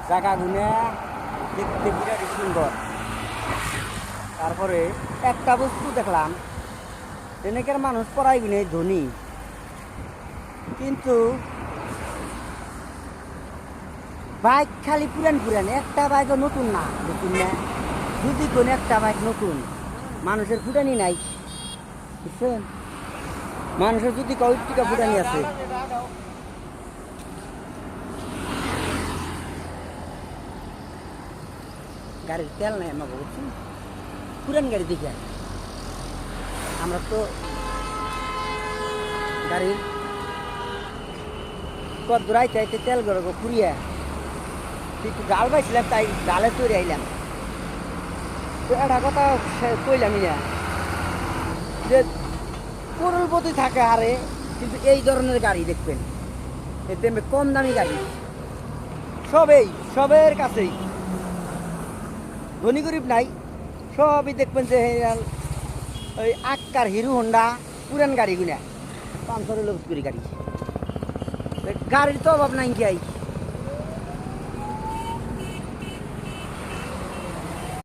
জায়গাগুলো দেখতে বিরাট সুন্দর। তারপরে একটা বস্তু দেখলাম, এনেকের মানুষ পড়াই নেই ধনী, কিন্তু বাইক খালি পুরান পুরান, একটা বাইকও নতুন না, নতুন না। যদি কোনো একটা বাইক নতুন, মানুষের ফুটানি নাই, বুঝছেন? মানুষের যদি কয়েকটা ফুটানি আছে, গাড়ির তেল নাই আমাকে, বুঝছেন? পুরান গাড়ি দেখে আমরা তো গাড়ির কত দূরাই চাইতে তেল গড়ো পুরিয়া একটু ডাল পাইছিলাম, তাই ডালে তৈরি আইলাম। তো একটা কথা কইলামই না যে করলপতি থাকে আরে, কিন্তু এই ধরনের গাড়ি দেখবেন, এতে কম দামি গাড়ি সবের কাছেই, ধনী গরিব নাই, সবই দেখবেন যে ওই আক্কার হিরো হন্ডা পুরান গাড়িগুলা 500 লোক গাড়ি, গাড়ির তো অভাব নাই কি।